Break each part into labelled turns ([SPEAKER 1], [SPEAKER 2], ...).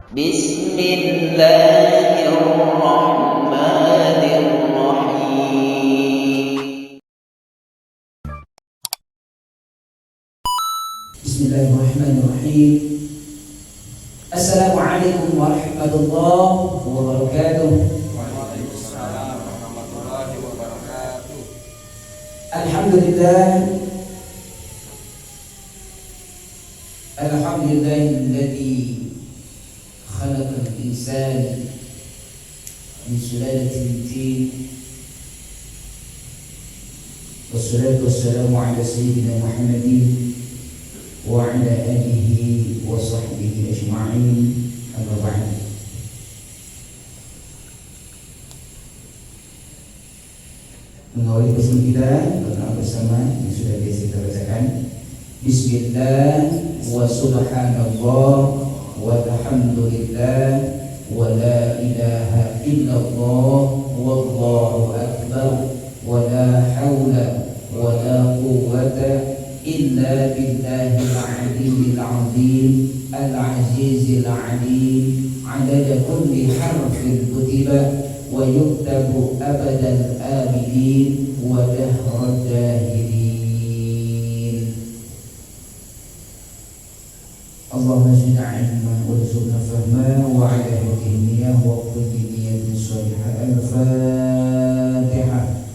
[SPEAKER 1] Bismillahirrahmanirrahim.
[SPEAKER 2] Bismillahirrahmanirrahim. Assalamualaikum warahmatullahi wabarakatuh.
[SPEAKER 3] Waalaikumsalam warahmatullahi wabarakatuh.
[SPEAKER 2] Alhamdulillah. Alhamdulillahilladzi khalaqal insana min sulalatin min tin. Wassalatu wassalamu ala sayyidina Muhammadin wa ala alihi wa sahbihi ajma'in. Amma ba'd. Mengawali pesan kita bersama yang sudah biasa kita bacakan. Bismillah wa subhanallah walhamdulillah wa la ilaha illallah wallahu akbar wa la hawla wa la quwwata illa billahil aliyyil azim al-azizil alim adada kulli harfin kutiba wa yuktabu abadal amilin wa dahrad dahilin. Allahumma zidna ilma warzuqna fahma wa ala hadhihi niyyah wa kulli niyyatin salihah. Al-Fatihah.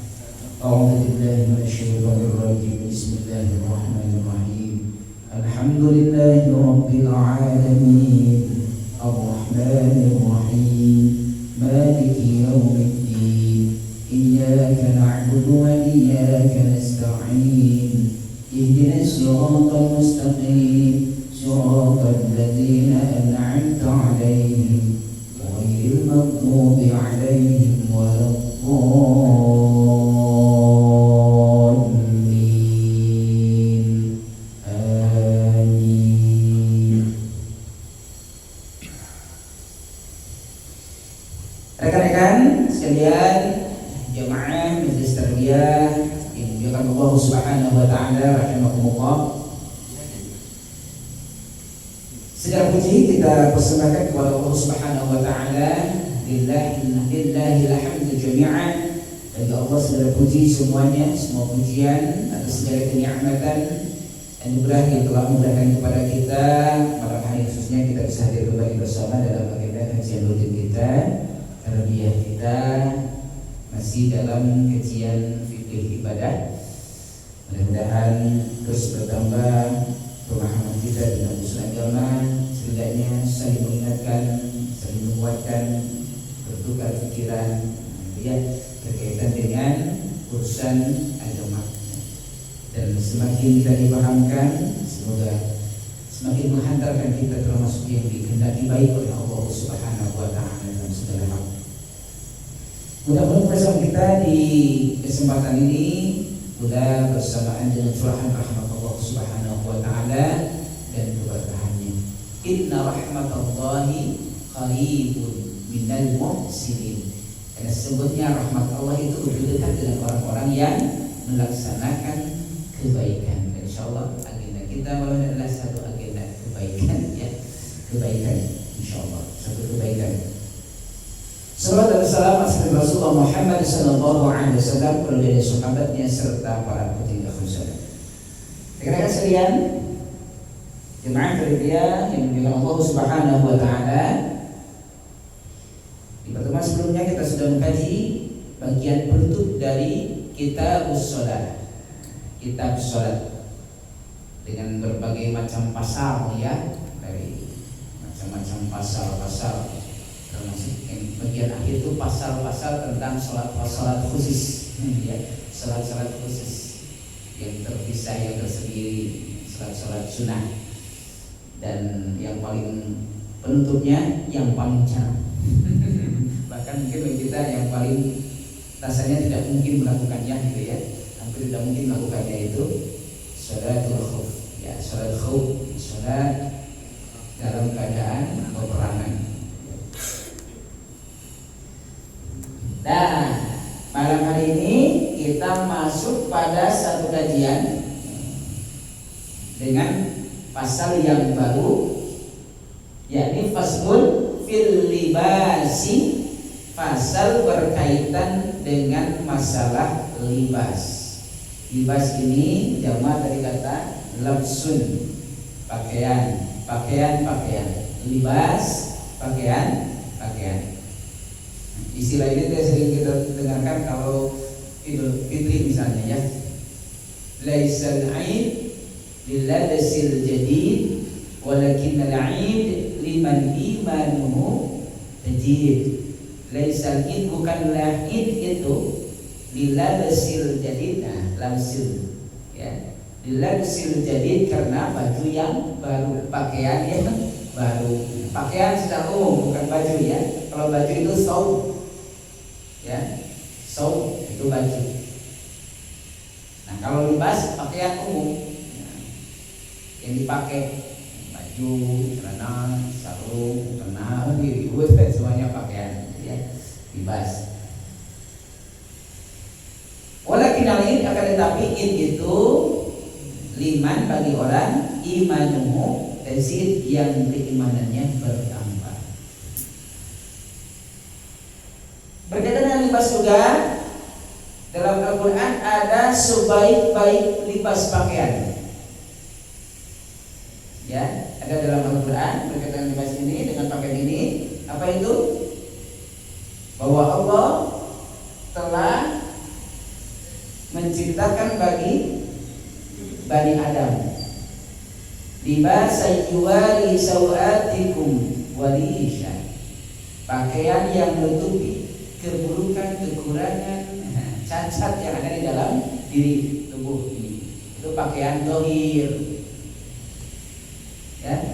[SPEAKER 2] A'udzu billahi minasy syaithanir rajim. Bismillahirrahmanirrahim. Alhamdulillahi rabbil alamin. Ar-Rahmanir Rahim. Maliki yaumiddin. Iyyaka na'budu wa iyyaka nasta'in. Ihdinas siratal mustaqim. Siratal ladzina an'amta 'alaihim ghairil maghdubi 'alaihim waladdallin. Amin. Rekan-rekan sekalian, jamaah majelis tarbiyah yang dimuliakan Allah Subhanahu wa taala rahimakumullah. Segala puji kita persembahkan kepada Allah Subhanahu wa taala. Lillahi alhamdu jami'an. Bagi Allah segala puji semuanya, semua pujian atas segala kenikmatan anugerah yang telah memberikan kepada kita. Malam hari khususnya kita bisa hadir kembali bersama dalam agenda kajian rutin kita. Tarbiyah kita masih dalam kajian fikih ibadah. Mudah-mudahan terus bertambah pemahaman kita tentang usul agama, setidaknya saling mengingatkan, saling menguatkan, bertukar pikiran ya berkaitan dengan urusan agama. Dan semakin kita dipahamkan, semoga semakin menghantarkan kita termasuk yang dikehendaki baik oleh Allah Subhanahu wa taala dalam segala hal. Mudah-mudahan bersama kita di kesempatan ini sudah bersamaan dengan curahan rahmat Allah Subhanahu wa taala dan keberkahannya. Inna rahmatallahi qaribun minal muhsinin. Karena sesungguhnya rahmat Allah itu lebih dekat dengan orang-orang yang melaksanakan kebaikan. Dan insyaallah agenda kita malam ini adalah satu agenda kebaikan ya. Kebaikan insyaallah satu kebaikan. Salawat dan salam atas Rasulullah Muhammad sallallahu alaihi wasallam, keluarga dan sahabatnya serta para petinggi khususnya. Rekan-rekan sekalian, jemaah tarbiyah yang dimuliakan Allah Subhanahu wa taala. Di pertemuan sebelumnya kita sudah mengkaji bagian penutup dari Kitabus Shalah. Kitab Shalat dengan berbagai macam pasal ya, dari macam-macam pasal-pasal, termasuk yang bagian akhir itu pasal-pasal tentang salat khusus ya, salat khusus yang terpisah, yang tersendiri, salat sunnah. Dan yang paling penutupnya yang paling jarang bahkan mungkin bagi kita yang paling rasanya tidak mungkin melakukannya gitu ya, hampir tidak mungkin melakukannya, itu sholatul khauf ya, sholat khauf, sholat dalam keadaan peperangan. Nah, malam hari ini kita masuk pada satu kajian dengan pasal yang baru, yakni faslun fil libasi, fasal berkaitan dengan masalah libas. Libas ini jamak dari kata labsun, pakaian. Libas, pakaian. Istilah ini sering kita dengarkan kalau Idul Fitri misalnya ya. Laisal 'aid lillabasil jadid, walakin al-'aid liman imanuhu jadid. Laisal 'aid bukanlah id itu lillabasil jadid, lamsil ya. Lillabasil jadid karena baju yang baru, pakaian yang baru. Pakaian secara umum bukan baju ya. Kalau baju itu saub ya, saub itu baju. Nah kalau libas pakaian umum ya, yang dipakai baju, celana, sarung, mukena, semuanya pakaian ya, libas. Walakin alin akan tetapi itu liman bagi orang imanuhu tazid yang keimanannya bertambah. Berkaitan dengan libas juga dalam Al-Quran ada sebaik-baik libas pakaian. Ya, ada dalam Al-Quran berkaitan dengan libas ini dengan pakaian ini. Apa itu? Bahwa Allah telah menciptakan bagi Bani Adam libas yuwari sawatikum walisha, pakaian yang menutupi keburukan, kekurangan, cacat yang ada di dalam diri tubuh ini. Itu pakaian dohir.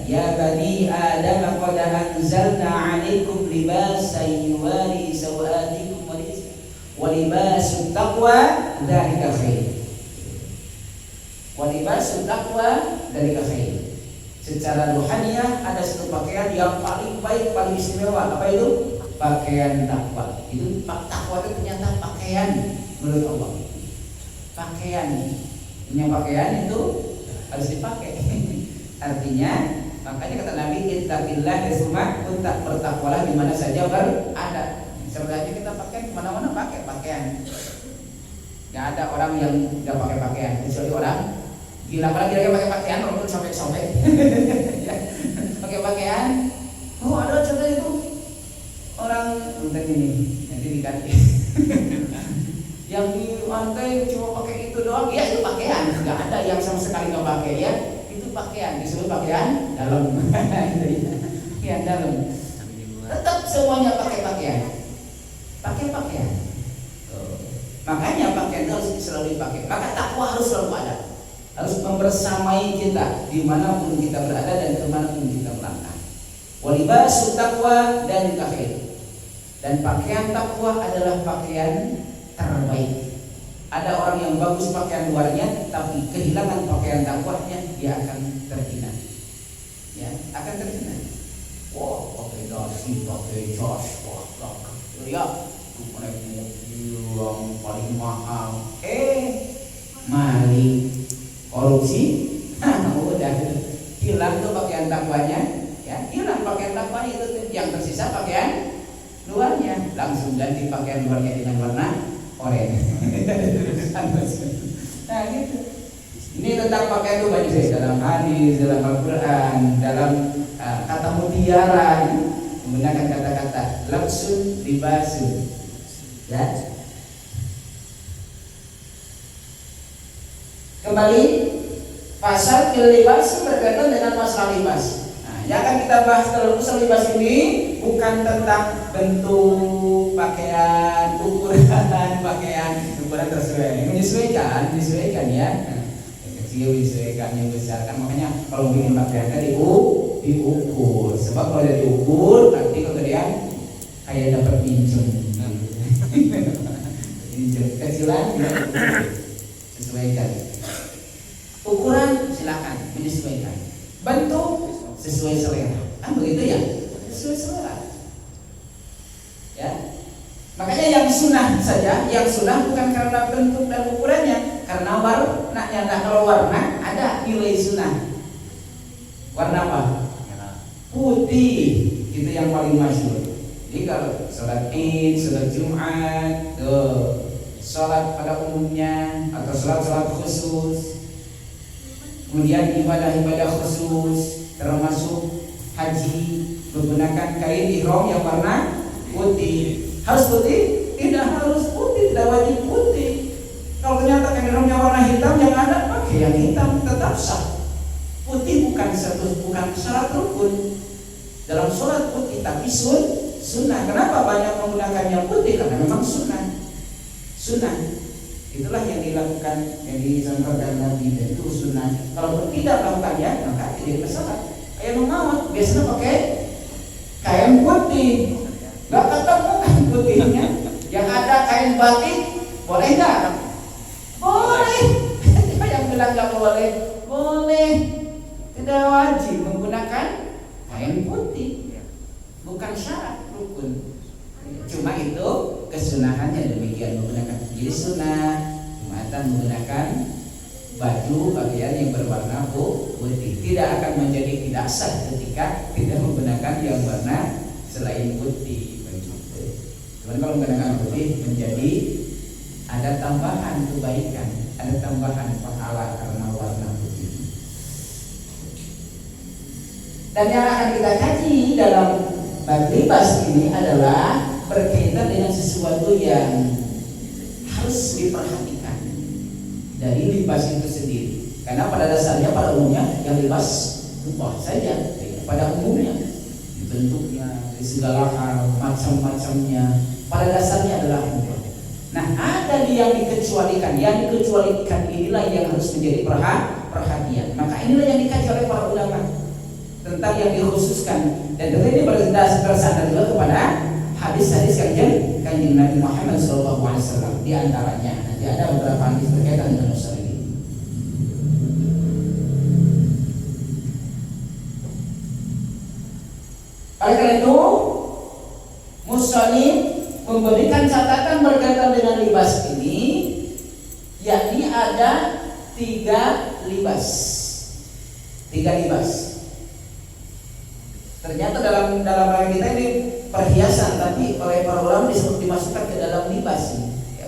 [SPEAKER 2] Ya bani Adam qad anzalna 'alaikum libasan yuwari sawatikum wa libasut taqwa dzalika khair. Wa libasut taqwa dzalika khair. Secara rohaniah ada satu pakaian yang paling baik, paling istimewa. Apa itu? Pakaian takwa. Itu takwa itu ternyata pakaian menurut Allah. Pakaian itu harus dipakai. Artinya, makanya kata Nabi, ittaqillah tsumma kunta, bertakwalah di mana saja berada. Sebenarnya kita pakai kemana-mana pakai pakaian. Gak ada orang yang gak pakai pakaian, kecuali orang gila. Apalagi lagi pakai pakaian, walaupun sobek-sobek. Pakai pakaian. Oh ada contoh itu orang untuk ini nanti dikasih. Yang di lantai cuma pakai itu doang, ya itu pakaian. Gak ada yang sama sekali gak pakai ya. Pakaian disebut pakaian dalam. Pakaian dalam. Tetap semuanya pakai pakaian. Makanya pakaian itu harus selalu dipakai. Maka takwa harus selalu ada. Harus membersamai kita dimanapun kita berada dan kemanapun kita melangkah. Walibasut taqwa dan khair. Dan pakaian takwa adalah pakaian terbaik. Ada orang yang bagus pakaian luarnya, tapi kehilangan pakaian takwanya, dia akan terhina. Ya, akan terhina. Wah, pakai dasi, pakai jas, wah, lihat, itu naik mobil yang paling mahal. Maling, korupsi, udah hilang tuh pakaian takwanya. Ya, hilang pakaian takwanya, itu yang tersisa pakaian luarnya. Langsung ganti pakaian luarnya dengan warna oranye. Nah gitu. Ini tentang pakaian itu banyak sekali dalam hadis, dalam Al-Quran, dalam kata mutiara menggunakan kata-kata labsun, libasun. Ya. Kembali pasal libas berkaitan dengan masalah libas. Nah, yang akan kita bahas dalam masalah libas ini bukan tentang bentuk pakaian, ukuran pakaian, ukuran tersesuai, menyesuaikan ya. Yang kecil disesuaikan, yang besar kan, makanya kalau bikin pakaian kan diukur. Sebab kalau dia diukur nanti kemudian kayak dapat pinjam. Pinjam kecilan ya, sesuaikan. Ukuran silakan menyesuaikan. Bentuk sesuai selera. Kan begitu ya? Sesuai selera. Ya. Makanya yang sunnah saja, yang sunnah bukan karena bentuk dan ukurannya, karena warnanya. Nah, kalau warna ada nilai sunnah. Warna apa? Putih. Itu yang paling paling masyhur. Jadi kalau sholat Id, sholat Jumat, sholat pada umumnya atau sholat khusus, kemudian ibadah-ibadah khusus termasuk haji menggunakan kain ihram yang warna putih. Harus putih? Tidak harus putih, tidak wajib putih. Kalau ternyata kain ihramnya warna hitam, yang ada pakai yang hitam, tetap sah. Putih bukan syarat rukun dalam sholat putih, tapi sunnah. Kenapa banyak menggunakan yang putih? Karena memang sunnah. Itulah yang dilakukan, yang disampaikan Nabi, dan itu sunnah. Kalau tidak melakukannya, maka tidak masalah. Kayak Muhammad biasanya pakai kain putih, nggak ketemu kain putihnya. Yang ada kain batik, boleh nggak? Boleh. Yang bilang nggak boleh, boleh. Tidak wajib menggunakan kain putih, bukan syarat rukun. Cuma itu kesunahannya demikian menggunakan. Jadi sunnah Jumatan menggunakan baju pakaian yang berwarna putih. Tidak akan menjadi tidak sah ketika tidak menggunakan yang warna selain putih. Cuman kalau menggunakan putih menjadi ada tambahan kebaikan, ada tambahan pahala karena warna putih. Dan yang akan kita kaji dalam bab libas ini adalah berkaitan dengan sesuatu yang harus diperhatikan dari libas itu sendiri. Karena pada dasarnya, pada umumnya yang libas mubah saja, pada umumnya bentuknya, segala hal, macam-macamnya, pada dasarnya adalah mubah. Nah, ada yang dikecualikan. Yang dikecualikan inilah yang harus menjadi perhatian. Maka inilah yang dikaji oleh para ulama tentang yang dikhususkan. Dan tentu ini bersandar juga kepada hadis-hadis kanjeng Nabi Muhammad SAW. Di antaranya nanti ada beberapa hadis berkaitan dengan masalah ini. Oleh karena itu, musannif memberikan catatan berkaitan dengan libas ini, yakni ada 3 libas. Ternyata dalam rangka kita ini perhiasan, tapi oleh para ulama disebut dimasukkan ke dalam libas.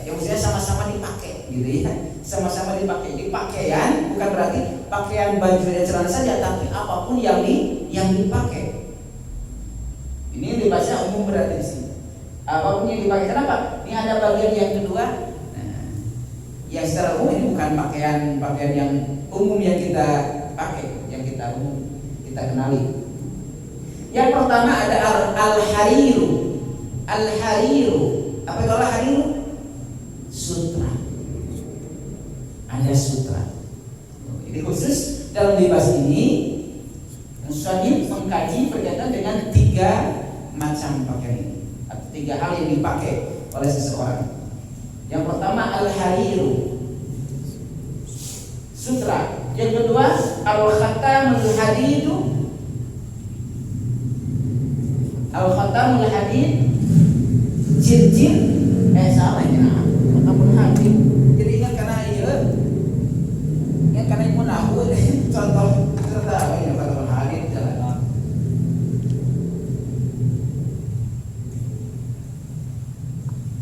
[SPEAKER 2] Yang maksudnya sama-sama dipakai, gitu ya. Sama-sama dipakai. Di pakaian bukan berarti pakaian baju dan celana saja, tapi apapun yang dipakai. Ini libasnya umum berarti di sini. Apapun yang dipakai. Kenapa? Ini ada bagian yang kedua. Nah, yang secara umum ini bukan pakaian yang umum yang kita pakai, yang kita kenali. Yang pertama ada al-hariru. Apa itu al-hariru? Sutra. Ada sutra. Jadi khusus dalam libas ini musannif mengkaji berkaitan dengan 3 macam pakaian ini, atau 3 hal yang dipakai oleh seseorang. Yang pertama al-hariru, sutra. Yang kedua al-khatamul hadidu. Al-khatamul hadid, cincin, salah ini nah. Khatamul hadid. Jadi ingat karena ibu nahu contoh apa ini khatamul hadid jalan.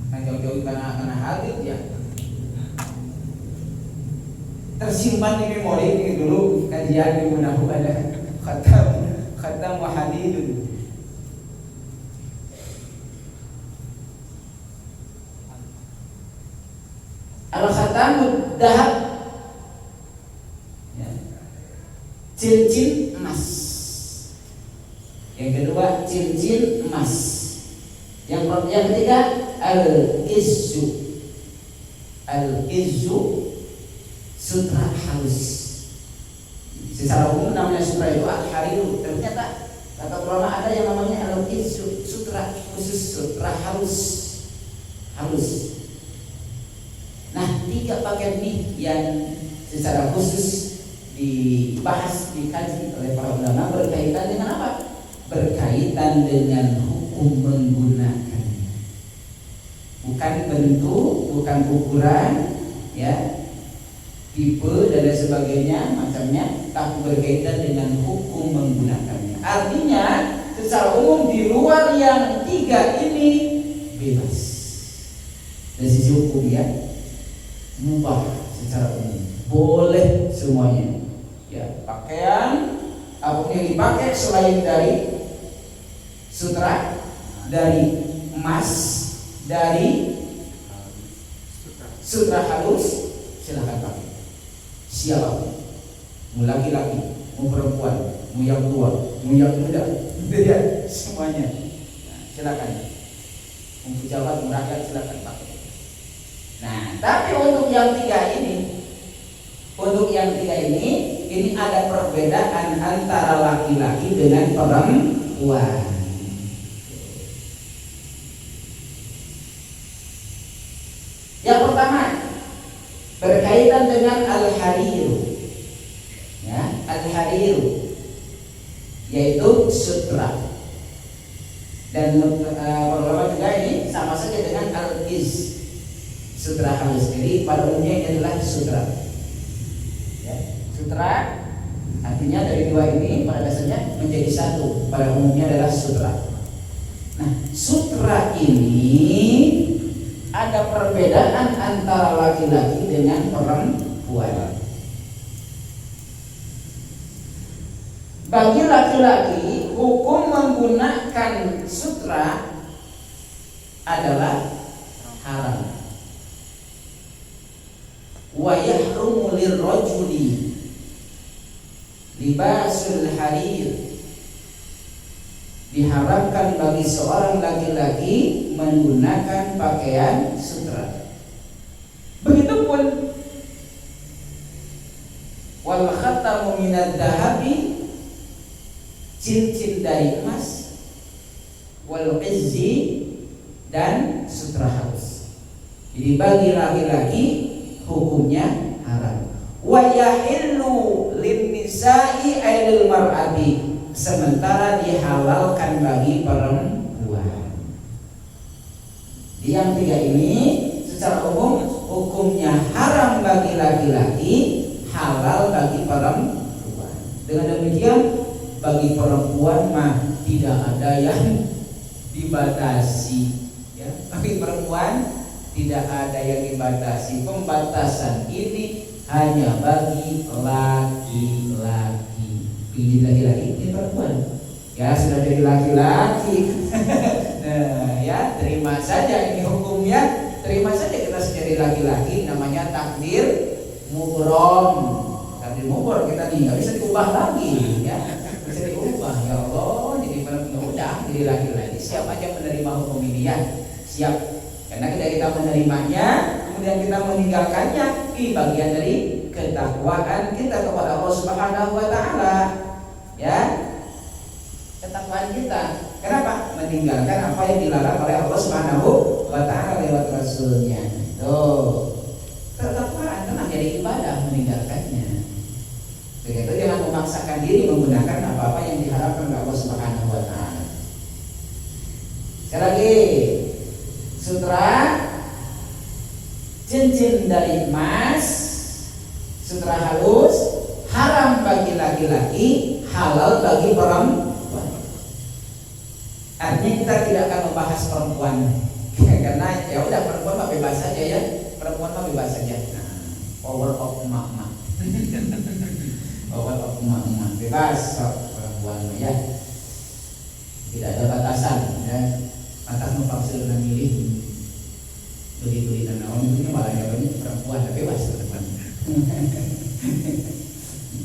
[SPEAKER 2] Nah jauh-jauh karena hadid ya. Tersimpan di memori ini dulu kajian ibu nahu ada khatamul hadid. Al-khatamud dahab, ya. Cincin emas. Yang kedua cincin emas. Yang ketiga al-izzu. Al-izzu, sutra halus. Secara umum namanya sutra itu al-hariru. Ternyata kata ulama ada yang namanya al-izzu, sutra khusus, sutra halus. Nah, 3 pakaian ini yang secara khusus dibahas, dikaji oleh para ulama berkaitan dengan apa? Berkaitan dengan hukum menggunakannya. Bukan bentuk, bukan ukuran, ya, tipe dan lain sebagainya, macamnya, tapi berkaitan dengan hukum menggunakannya. Artinya, secara umum di luar yang tiga ini bebas. Dari sisi hukum ya, mubah secara umum, boleh semuanya. Ya, pakaian apapun yang dipakai selain dari sutra, dari emas, dari sutra halus, silahkan pakai. Siapapun, mau laki-laki, mau perempuan, mau yang tua, mau yang muda, ya, semuanya. Nah, silakan. Mau pejabat, mau rakyat, silakan pakai. Nah, tapi untuk yang tiga ini, ini ada perbedaan antara laki-laki dengan perempuan. Yang pertama berkaitan dengan al-harir, ya, al-harir yaitu sutra, dan ulama juga ini sama saja dengan al-iz, sutra halus. Jadi pada umumnya ini adalah sutra. Ya, sutra artinya dari dua ini pada dasarnya menjadi satu. Pada umumnya adalah sutra. Nah, sutra ini ada perbedaan antara laki-laki dengan perempuan. Bagi laki-laki, hukum menggunakan sutra adalah haram. Wa yahrumu lirrajuli libasul harir. Diharamkan bagi seorang laki-laki menggunakan pakaian sutra. Begitupun wal khatamu minad dahabi, cincin dari emas, wal qizzi, dan sutra halus. Jadi bagi laki-laki hukumnya haram. Wa yahillu lin nisa'i ailil mar'ati, sementara dihalalkan bagi perempuan. Di yang tiga ini secara umum hukumnya haram bagi laki-laki, halal bagi perempuan. Dengan demikian bagi perempuan mah tidak ada yang dibatasi, ya. Bagi perempuan tidak ada yang dibatasi. Pembatasan ini hanya bagi laki-laki. Pilih laki-laki, ini perempuan. Ya, sudah jadi laki-laki. Nah, ya, terima saja ini hukumnya. Terima saja kita jadi laki-laki, namanya takdir mubrom. Takdir mubrom kita nih nggak bisa diubah lagi, ya. Bisa diubah. Ya Allah, jadi perempuan udah jadi laki-laki. Siap aja menerima hukum ini ya. Siap. Karena kita menerimanya, kemudian kita meninggalkannya, ini bagian dari ketakwaan kita kepada Allah Subhanahu wa taala. Ya. Ketakwaan kita. Kenapa? Meninggalkan apa yang dilarang oleh Allah Subhanahu wa taala lewat rasulnya. Tuh. Ketakwaan karena jadi ibadah meninggalkannya. Begitu, jangan memaksakan diri menggunakan apa-apa yang diharapkan oleh Allah Subhanahu wa taala. Sekali lagi, sutra, cincin dari emas, sutra halus, haram bagi laki-laki, halal bagi perempuan. Artinya kita tidak akan membahas perempuan karena ya udah, perempuan mah bebas saja ya, perempuan mah bebas saja. Nah, power of emak-emak, power of emak-emak, bebas perempuan ya, tidak ada batasan ya. Atas mempaksa dengan milih beli-beli dan naon itu malah banyak perempuan, tapi bebas teman.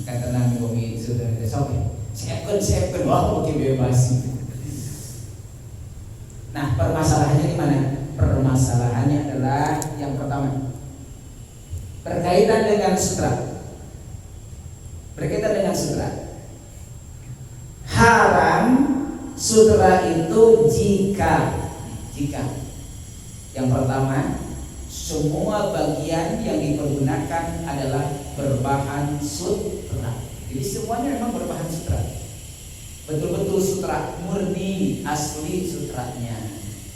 [SPEAKER 2] Kata Nabi Muhammad sudah besok second wah oke bebas. Nah, permasalahannya di mana? Permasalahannya adalah yang pertama berkaitan dengan sutra. Berkaitan dengan sutra. Haram sutra itu jika yang pertama, semua bagian yang dipergunakan adalah berbahan sutra. Jadi semuanya memang berbahan sutra. Betul-betul sutra, murni asli sutranya,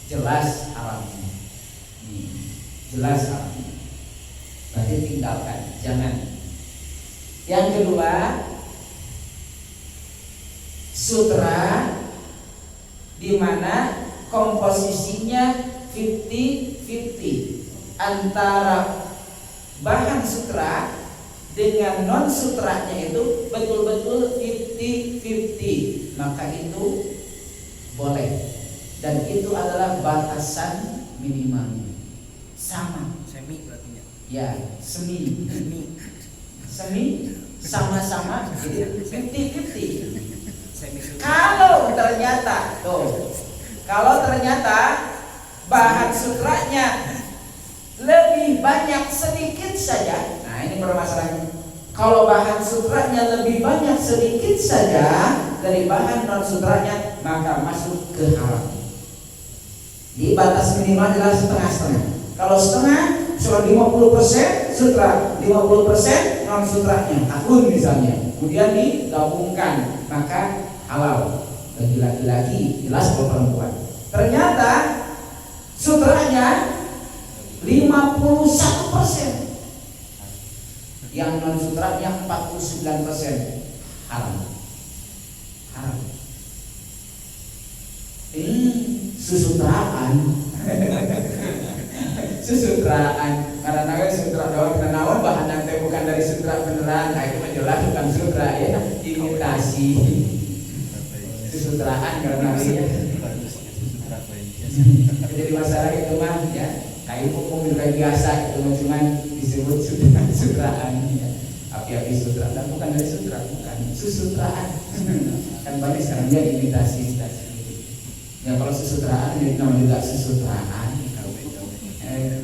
[SPEAKER 2] jelas haramnya. Jelas haramnya. Berarti tinggalkan, jangan. Yang kedua, sutra di mana komposisinya 50-50 antara bahan sutra dengan non sutranya itu betul-betul 50-50, maka itu boleh, dan itu adalah batasan minimalnya. Sama
[SPEAKER 3] Semi berarti
[SPEAKER 2] ya, semi
[SPEAKER 3] Semi
[SPEAKER 2] sama-sama jadi 50-50.
[SPEAKER 3] Semi
[SPEAKER 2] Kalau ternyata bahan sutranya lebih banyak sedikit saja, nah ini permasalahannya. Kalau bahan sutranya lebih banyak sedikit saja dari bahan non sutranya, maka masuk ke haram. Di batas minimal adalah setengah-setengah. Kalau setengah, sudah 50% sutra, 50% non sutranya, akun misalnya, kemudian digabungkan, maka halal bagi laki-laki, jelas kalau perempuan. Ternyata sutranya 51%, yang non sutranya 49%, haram. Ini susutraan. Karena sutra doang kenawan bahan nanti bukan dari sutra beneran, nah itu menjelas bukan sutra ya, imitasi. Susutraan karena dia jadi masalah itu mah ya, kayak mobil kayak biasa itu cuma disebut sutraan ya, api-api sutra, dan bukan dari sutra, bukan susutraan. Kan banyak sekarang dia imitasi. Ya kalau susutraan jadi nama juga susutraan.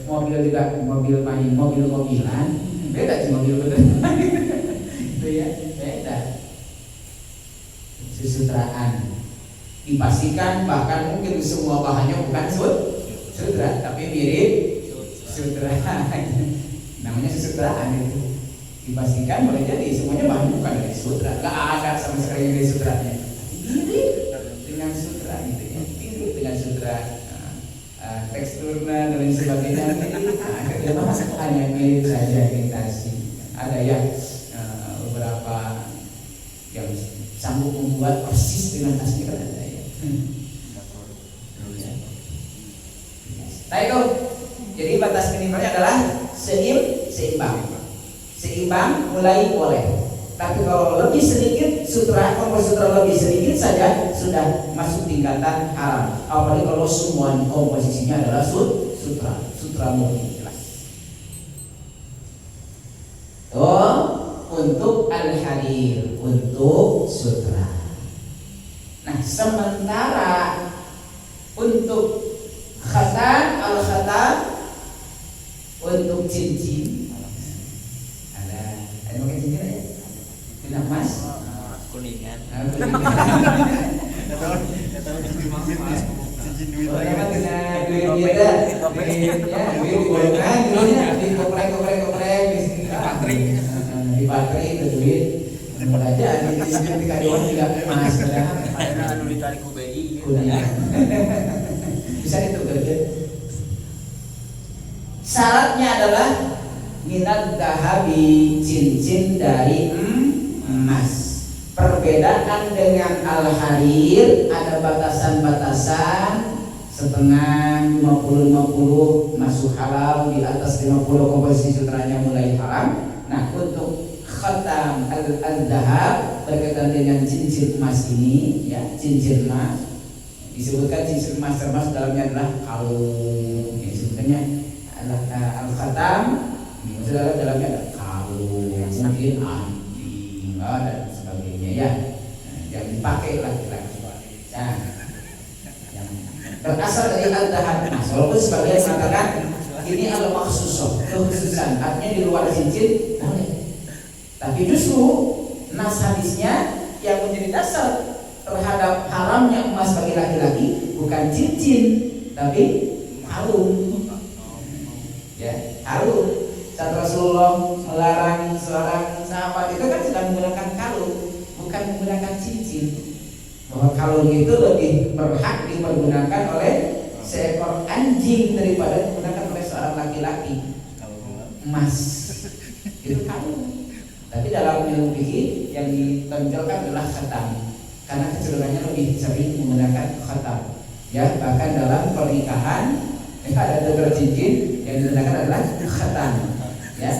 [SPEAKER 2] Mobil juga mobil-mobilan, beda sih mobil beneran. Itu ya, beda. Susutraan dipastikan, bahkan mungkin semua bahannya bukan sutra, tapi mirip sutra. Namanya susutraan itu. Dipastikan boleh jadi semuanya bahannya bukan dari sutra, nggak ada sama sekali dari sutranya. Mirip dengan sutra gitu ya, mirip dengan sutra. Teksturnya dan lain sebagainya, hanya mirip saja imitasi. Ada yang beberapa yang sanggup membuat persis dengan asli, kan ada ya. Nah itu, jadi batas minimalnya adalah seimbang mulai boleh. Tapi kalau lebih sedikit komposisi sutra lebih sedikit saja sudah masuk tingkatan haram. Apalagi kalau semua komposisinya adalah sutra murni, jelas. Untuk al-harir, untuk sutra. Nah, sementara untuk al-khatam, untuk cincin ada pakai cincin aja. Tidak mas,
[SPEAKER 3] kuningan.
[SPEAKER 2] Orang kena duit kita, duit golongan, duit koprek, di baterai itu duit. Mulai aja di karyawan juga emas,
[SPEAKER 3] Ada anu ditarik ku BI.
[SPEAKER 2] Bisa itu kerja. Syaratnya adalah minat dahabi, cincin dari emas. Perbedaan dengan al-harir ada batasan-batasan, setengah, 50-50 masuk halal, di atas 50 komposisi sutranya mulai haram. Nah, untuk khatam al-dahab berkaitan dengan cincin emas ini ya, cincin emas disebutkan cincin emas termasuk dalamnya adalah kalung, yang sebenarnya adalah al-khatam, maksudnya dalamnya ada kalung, mungkin anting dan sebagainya ya, yang dipakai laki-laki. Nah, yang berasal dari al-dahab. Nah, walaupun sebagian mengatakan ini adalah maksusoh, kekhususan, artinya di luar cincin boleh. Tapi justru nas hadisnya yang menjadi dasar terhadap haramnya emas bagi laki-laki bukan cincin, tapi kalung. Ya, kalung. Saat Rasulullah melarang seorang sahabat itu kan sedang menggunakan kalung, bukan menggunakan cincin. Bahwa kalung itu lebih berhak dipergunakan oleh seekor anjing daripada digunakan oleh seorang laki-laki. Emas itu kalung. Tapi dalam ilmu fikih yang ditonjolkan adalah khatam. karena kecenderungannya lebih sering menggunakan khatam. Ya, bahkan dalam pernikahan ada tukar cincin yang digunakan adalah khatam. Ya,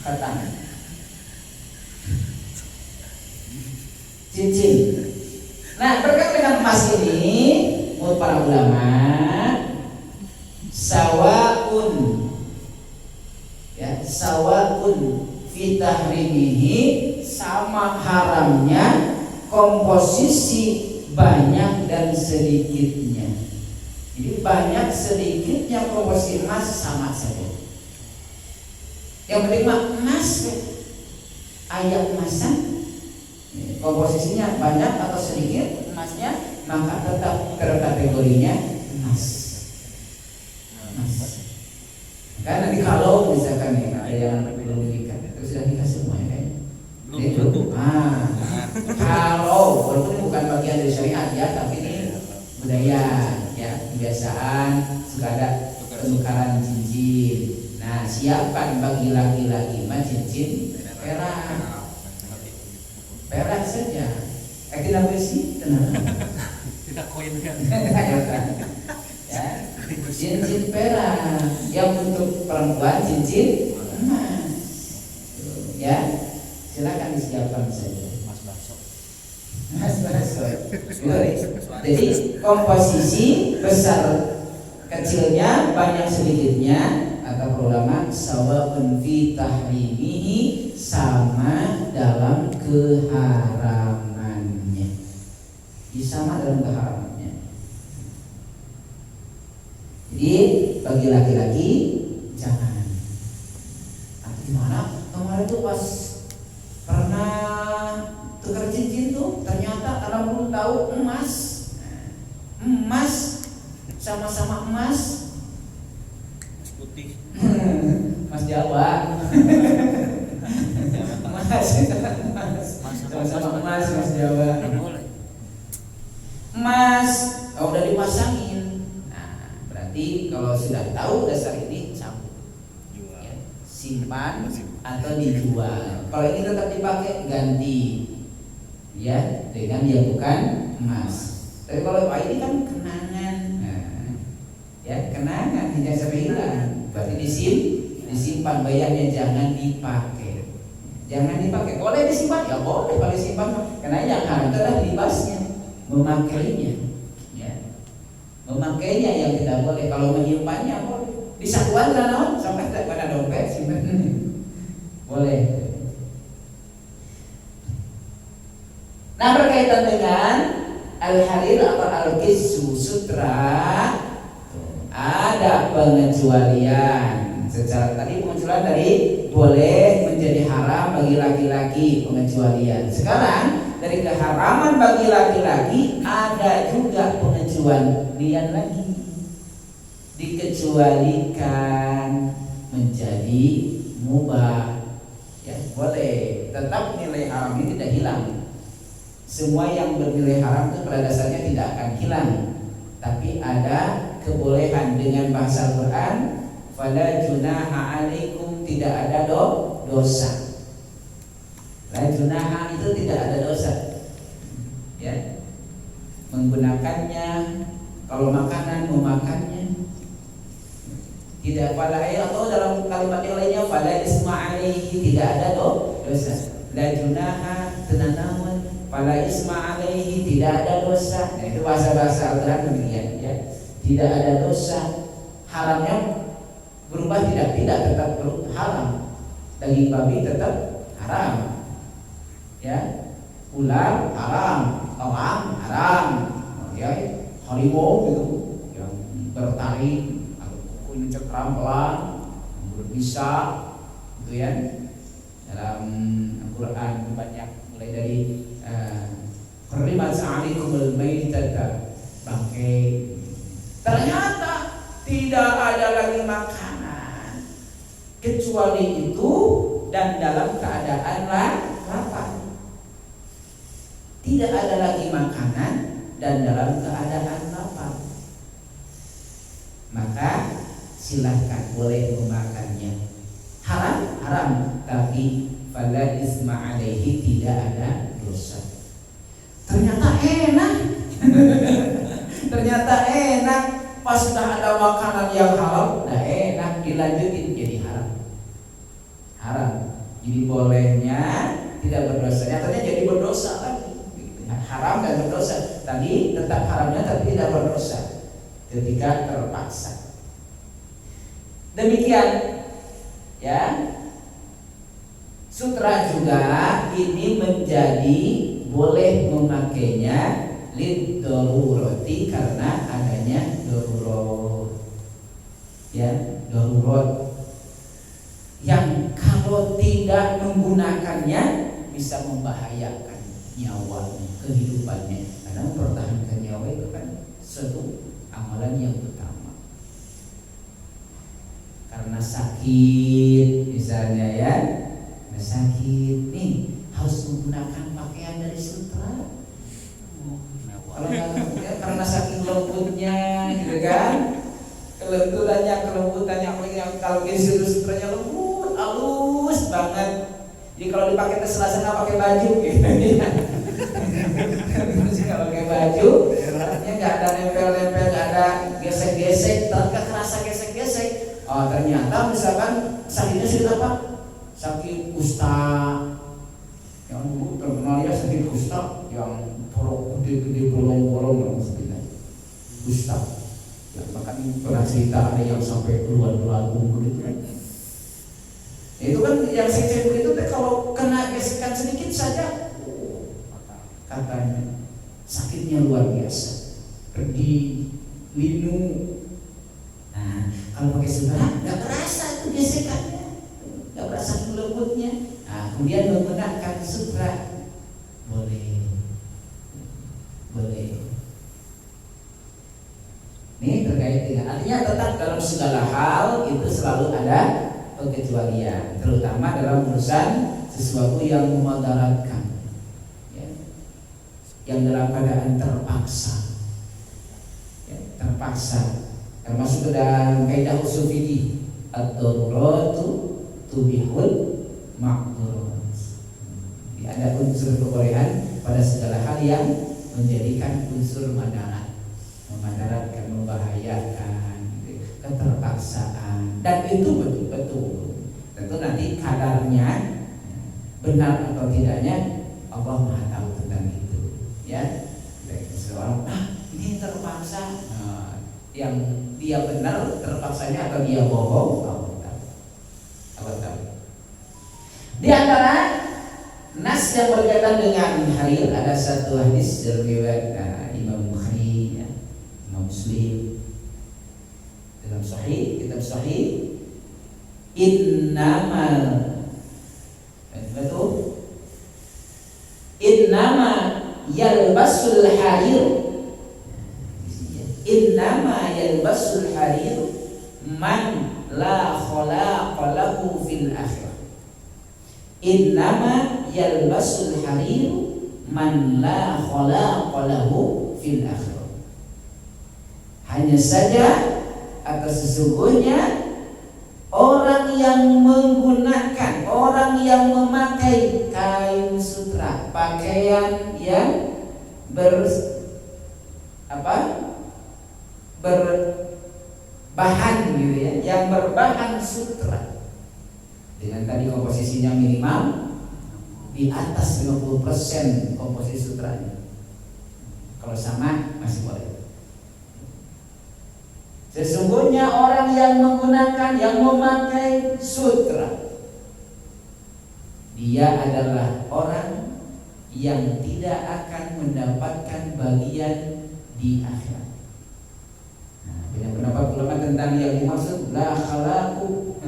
[SPEAKER 2] khatam. Cincin. Nah, berkaitan dengan emas ini, menurut para ulama, sawaun, ya, sawaun fi tahrimihi, sama haramnya komposisi banyak dan sedikitnya. Jadi banyak sedikitnya komposisi emas sama saja. Yang penting emas, ayat emasan, komposisinya banyak atau sedikit emasnya, maka tetap terkategorinya emas. Kan nanti kalau misalkan nih ada yang belum nikah, terus sudah nikah semuanya kan? Belum. Kalau walaupun bukan bagian dari syariat ya, tapi ini budaya ya, kebiasaan suka ada penukaran cincin. Nah, siapkan bagi laki-laki mah cincin perak saja. Kita bersih tenang.
[SPEAKER 3] Tidak koin kan?
[SPEAKER 2] Ya, cincin perak. Yang untuk perempuan cincin emas. Ya, silakan disiapkan saja. Mas bakso. Jadi komposisi besar kecilnya, banyak sedikitnya, kata ulama, sawaun fi tahrimihi, sama dalam keharamannya. Sama dalam keharamannya. Jadi bagi laki-laki jangan. Gimana? Kemarin tuh pas pernah tukar cincin tuh, ternyata karena belum tahu emas sama-sama emas
[SPEAKER 3] putih,
[SPEAKER 2] emas Jawa, sama-sama emas Jawa, emas udah dipasangin. Nah, berarti kalau sudah tahu dasar ini sambung, ya, simpan atau dijual. Kalau ini tetap dipakai, ganti ya dengan yang bukan emas. Tapi kalau ini kan kenangan, nah, ya kenangan tidak sampai hilang. Berarti disimpan, bayarnya jangan dipakai. Jangan dipakai. Boleh disimpan, ya boleh kalau disimpan. Karena yang haram adalah libasnya, memakainya. Ya, memakainya yang tidak boleh. Kalau menyimpannya boleh. Di sakuan lah, sampai tidak pada dompet simpan. Boleh. Nah, berkaitan dengan al-harir atau al-kissu, sutra, ada pengecualian. Secara tadi pengecualian dari boleh menjadi haram bagi laki-laki, pengecualian. Sekarang dari keharaman bagi laki-laki ada juga pengecualian lagi. Dikecualikan menjadi mubah. Ya, boleh. Tetap nilai haram ini tidak hilang. Semua yang bernilai haram itu pada dasarnya tidak akan hilang, tapi ada kebolehan. Dengan bahasa Al-Quran, fala junaha alaikum, tidak ada dosa. La junaha itu tidak ada dosa. Ya, menggunakannya, kalau makanan memakannya, tidak pada atau dalam kalimat yang lainnya fala isma alaihi, tidak ada dosa. La junaha tenanawan, fala isma alaihi, tidak ada dosa. Nah, itu bahasa-bahasa Al-Quran demikian ya. Tidak ada dosa. Haramnya berubah tidak tetap haram. Daging babi tetap haram. Ya. Ular haram, orang haram. Ya, harimau gitu yang bertaring atau ini cekram pelan, berbisa gitu ya. Dalam Al-Quran banyak, mulai dari Hurrimat alaikumul maitata, bangkai. Ternyata tidak ada lagi makanan kecuali itu, dan dalam keadaan lapar. Tidak ada lagi makanan dan dalam keadaan lapar. Maka silahkan boleh memakannya. Haram, tapi fala isma alaihi, tidak ada dosa. Ternyata enak. Ternyata enak. Pas sudah ada makanan yang halal, udah enak, dilanjutin jadi haram. Haram. Jadi bolehnya tidak berdosa. Nyatanya jadi berdosa lagi. Haram dan berdosa. Tadi tetap haramnya tapi tidak berdosa ketika terpaksa. Demikian ya. Sutra juga ini menjadi boleh memakainya lid darurati karena adanya darurat. Ya, darurat yang kalau tidak menggunakannya bisa membahayakan nyawanya, kehidupannya. Karena mempertahankan nyawa itu kan suatu amalan yang utama. Karena sakit misalnya ya, karena sakit nih harus menggunakan pakaian dari sutra. Kalau nggak ya, karena saking lembutnya gitu kan, kelembutannya yang kalau gesir sutranya lembut, halus banget. Jadi kalau dipakai tes selasa nggak pakai baju gitu. Terus nggak pakai baju, artinya nggak ada nempel-nempel, nggak ada gesek-gesek, nggak kerasa gesek-gesek. Oh ternyata misalkan sakitnya sakit apa? Sakit kusta. Yang dulu terkenal ya sakit kusta, yang porok gede-gede bolong-bolong yang maksudnya kusta. Yang bahkan pernah cerita ada yang sampai keluar-keluar gitu kan. Itu kan yang saya itu kalau kena gesekan sedikit saja, katanya sakitnya luar biasa, pergi linu. Nah kalau pakai sutra nggak terasa itu gesekannya, nggak berasa lembutnya. Nah kemudian menggunakan sutra boleh. Ini terkait dengan artinya tetap dalam segala hal itu selalu ada pengecualian, terutama dalam urusan sesuatu yang memudaratkan, ya, yang dalam keadaan terpaksa, ya, terpaksa. Termasuk dalam kaidah usul fikih ad-daruratu tubihul maqdurat. Ada unsur kebolehan pada segala hal yang menjadikan unsur madaratkan, membahayakan, keterpaksaan, dan itu betul-betul tentu nanti kadarnya benar atau tidaknya Allah Maha tahu tentang itu, ya. Seorang ini terpaksa, yang dia benar terpaksanya atau dia bohong, Allah tahu. Di antara nas yang berkaitan dengan harir ada satu hadis dari riwayat Imam Bukhari, ya, Imam Muslim dalam Sahih, kitab Sahih, innama yalbasul harir, innama yalbasul harir man la khalaqa lahu fil akhirah. Innama yalbasul harir man la khalaqa lahu fil akhirah. Hanya saja atau sesungguhnya orang yang menggunakan, orang yang memakai kain sutra, pakaian yang berbahan gitu ya, yang berbahan sutra dengan tadi komposisinya minimal di atas 50% komposisi sutranya. Kalau sama masih boleh. Sesungguhnya orang yang menggunakan, yang memakai sutra, dia adalah orang yang tidak akan mendapatkan bagian di akhirat. Nah, banyak pendapat ulama tentang yang dimaksud la khalaqu,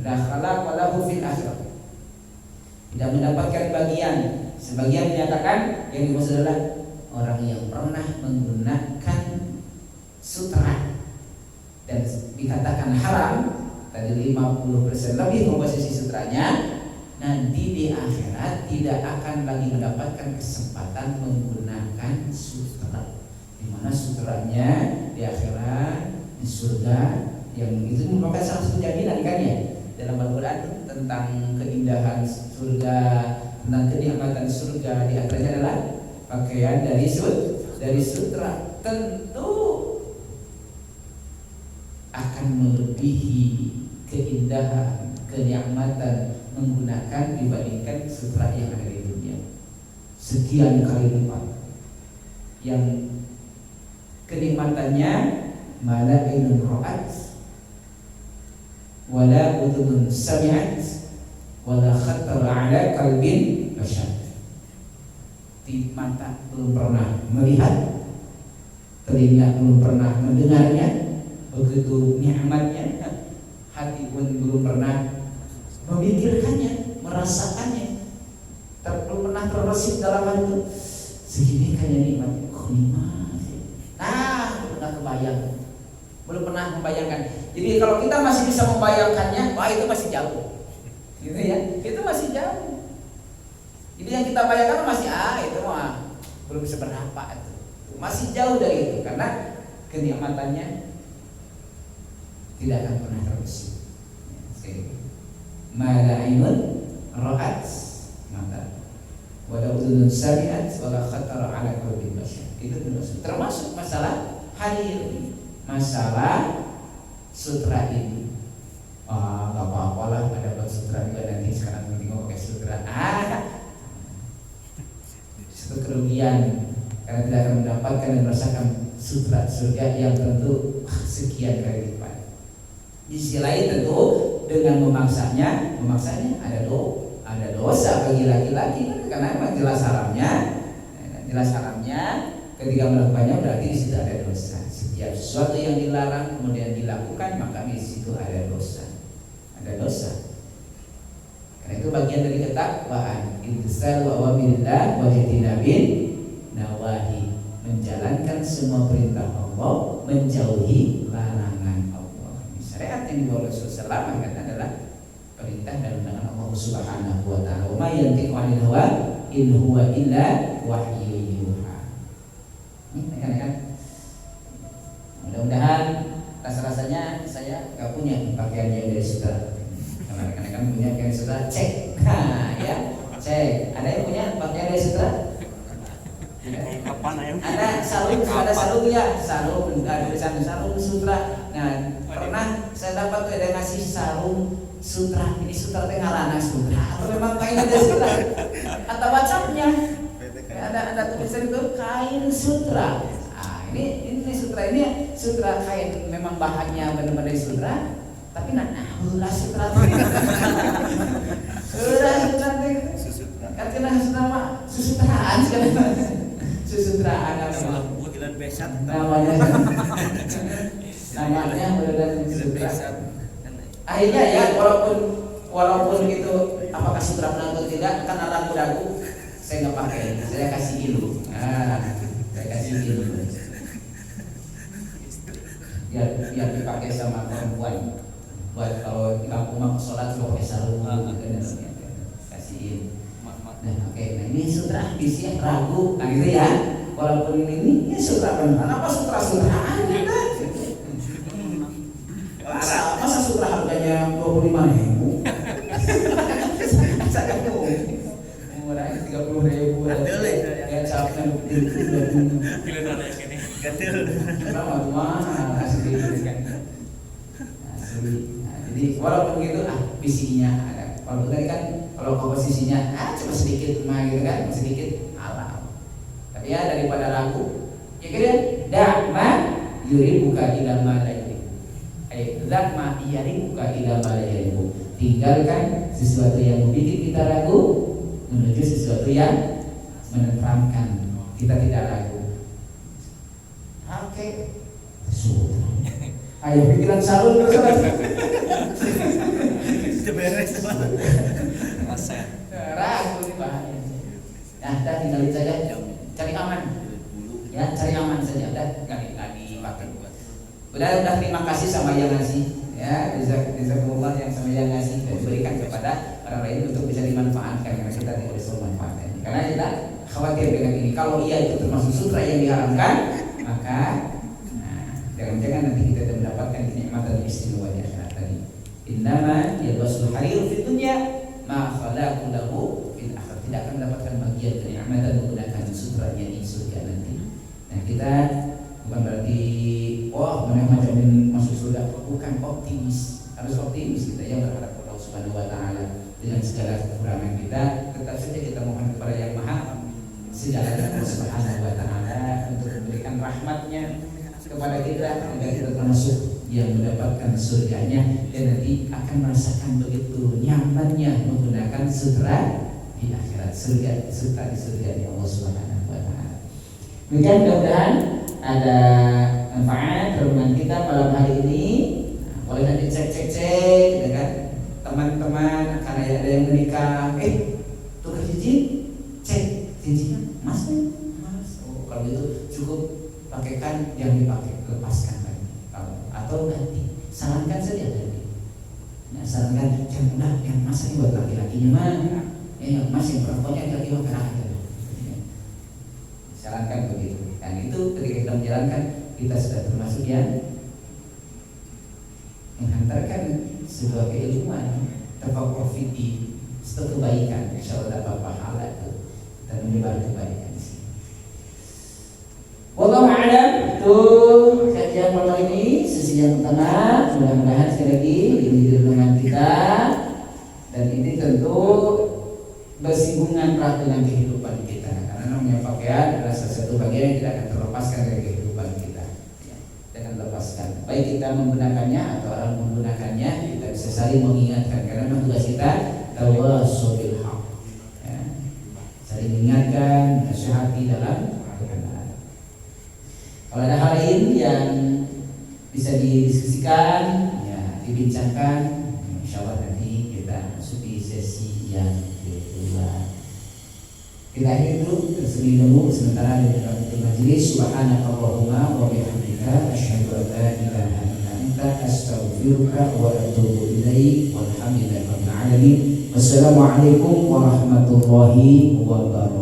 [SPEAKER 2] la khalaqa lahu fil akhirat, tidak mendapatkan bagian. Sebagian menyatakan yang dimaksud adalah orang yang pernah menggunakan sutra dan dikatakan haram tadi 50% lebih komposisi sutranya, nanti di akhirat tidak akan lagi mendapatkan kesempatan menggunakan sutra, di mana sutranya di akhirat di surga, yang itu merupakan salah satu jaminan kan ya dalam Al-Quran tentang keindahan surga, tentang kenikmatan surga, di antaranya adalah pakaian dari sutra. Tentu akan melebihi keindahan, kenikmatan menggunakan dibandingkan sutra yang ada di dunia. Sekian kali lipat. Yang kenikmatannya mala ainun ra'at wala udhunun sami'at wala khatar ala qalbin bashar. Di mata belum pernah melihat, telinga belum pernah mendengarnya, begitu nikmatnya, hati pun belum pernah memikirkannya, merasakannya, belum pernah terbesit dalam hati itu. Segini kayaknya nikmat, nikmat. Nah, belum pernah kebayang, belum pernah membayangkan. Jadi kalau kita masih bisa membayangkannya, wah itu masih jauh, gitu ya, itu masih jauh. Jadi yang kita bayangkan masih itu mah belum seberapa itu, masih jauh dari itu karena kenikmatannya tidak akan pernah terbesit. Mala ainun ra'at, mata, wala udhunun sami'at, wala khatara ala qalbi bashar. Itu termasuk masalah hadir, masalah sutra ini. Gak apa-apa lah, ada buat sutra juga nanti, sekarang penting pakai sutra. Itu kerugian karena tidak akan mendapatkan dan merasakan sutra surga yang tentu sekian kali lipat. Di sisi lain tentu dengan memaksanya ada dosa bagi laki-laki karena memang jelas haramnya ketika melakukannya berarti di situ ada dosa. Setiap sesuatu yang dilarang kemudian dilakukan maka di situ ada dosa. Karena itu bagian dari ketakwaan, imtisal wa awamirillah wa ijtinabin nawahi, menjalankan semua perintah Allah, menjauhi larangan Allah. Syariat yang dibawa Rasulullah SAW adalah perintah dan undangan Allah Subhanahu wa taala. Wa may yantiqu 'anil hawa in huwa illa wahyu yuha. Ini kan. Mudah-mudahan rasa-rasanya saya enggak punya pakaian yang dari sutra. Karena rekan-rekan punya pakaian sutra, cek. Ya, cek. Ada yang punya pakaian dari sutra? Ada sarung ya, sarung tulisan sarung sutra. Nah, pernah saya dapat tuh ada ngasih sarung sutra. Ini sutra teh ngaranna sutra. Atau memang kain dari sutra? Kata bacanya ada tulisan itu kain sutra. Ini sutra kain, memang bahannya benar-benar sutra. Tapi ulah sutra. Ulah sutra katanya sutra mah susutraan sekarang. Susutraan namanya benar-benar sutra. Akhirnya ya walaupun itu apakah sutra benar atau tidak kan ragu-ragu, saya nggak pakai, saya kasih ilmu. Saya kasih ilmu. Biar dipakai sama perempuan. Buat kalau di kampung mah sholat juga pakai sarung kasihin. Nah, oke. Nah ini sutra bisi ragu, nah gitu ya. Walaupun ini sutra benar, apa sutra-sutraan gitu. Masa sutra harganya 25.000? Saya tuh murahnya 30.000. Ya capnya gatel. Kenapa tuh mahal asli kan? Jadi walaupun begitu visinya ada. Kalau tadi kan kalau komposisinya cuma sedikit gitu kan, sedikit alam. Tapi ya daripada ragu, ya kira da'ma yuribuka ila ma la yuribu. Da'ma yuribuka ila ma la yuribu. Tinggalkan sesuatu yang membuat kita ragu menuju sesuatu yang menenteramkan kita tidak ragu. Oke. Ayo pikiran sarung terus. Beres masa. Ragu nih bahaya. Nah, dah tinggalin saja. Cari aman. Ya, cari aman saja. Dah enggak dipakai. Udah terima kasih sama yang ngasih. Ya, jazakumullah yang sama yang ngasih dan diberikan kepada orang lain untuk bisa dimanfaatkan karena kita tidak bisa memanfaatkan. Karena kita khawatir dengan ini. Kalau iya itu termasuk sutra yang diharamkan, maka jangan-jangan nanti kita tidak mendapatkan kenikmatan istimewa di akhirat tadi. Innama yalbasul harir fid dunya ma khalaqu lahu fil akhirah, tidak akan mendapatkan bagian kenikmatan menggunakan sutranya di surga nanti. Nah, kita bukan berarti macam masuk surga, bukan optimis. Harus optimis kita yang berharap kepada Allah Subhanahu wa taala dengan segala kekurangan kita, tetap saja kita mohon kepada Yang Maha segala Allah Subhanahu wa taala untuk memberikan rahmatnya kepada kita agar kita termasuk yang mendapatkan surganya dan nanti akan merasakan begitu nyamannya menggunakan sutra di akhirat, surga serta di surga di Allah Subhanahu wa taala. Demikian, mudah-mudahan ada manfaat renungan kita malam hari ini. Boleh nanti cek ya kan, teman-teman karena ada yang menikah, tukar cincin, cek cincinnya mas. Oh, kalau itu cukup pakaikan yang dipakai, lepaskan lagi. Atau ganti, sarankan saja ganti. Nah, sarankan janganlah yang mas ini buat laki-lakinya mah, yang mas yang perempuannya lagi buat anak. Sarankan begitu. Dan itu ketika kita menjalankan, kita sudah termasuk yang menghantarkan sebuah keilmuan, tafaqquh fiddin, satu kebaikan, insyaallah dapat pahala itu dan menyebar kebaikan. Wallahu a'lam. Itu kajian malam ini sesi yang pertama. Mudah-mudahan sekali lagi ini renungan kita, dan ini tentu bersinggungan erat dengan kehidupan kita, karena namanya pakaian adalah salah satu bagian yang tidak akan terlepaskan dari kehidupan kita. Jangan lepaskan. Baik kita menggunakannya atau orang menggunakannya, kita bisa saling mengingatkan, karena memang tugas kita tawassul bil haq. Saling mengingatkan, nasihati dalam kebenaran. Kalau ada hal lain yang bisa didiskusikan, ya dibincangkan, insyaallah nanti kita masuk di sesi yang kedua. Kita akhiri dulu, tersebut dulu sementara di dalam majelis. Subhanakallahumma wa bihamdika asyhadu an la ilaha illa anta astaghfiruka wa atubu ilaik. Walhamdulillahirabbil alamin. Wassalamualaikum warahmatullahi wabarakatuh.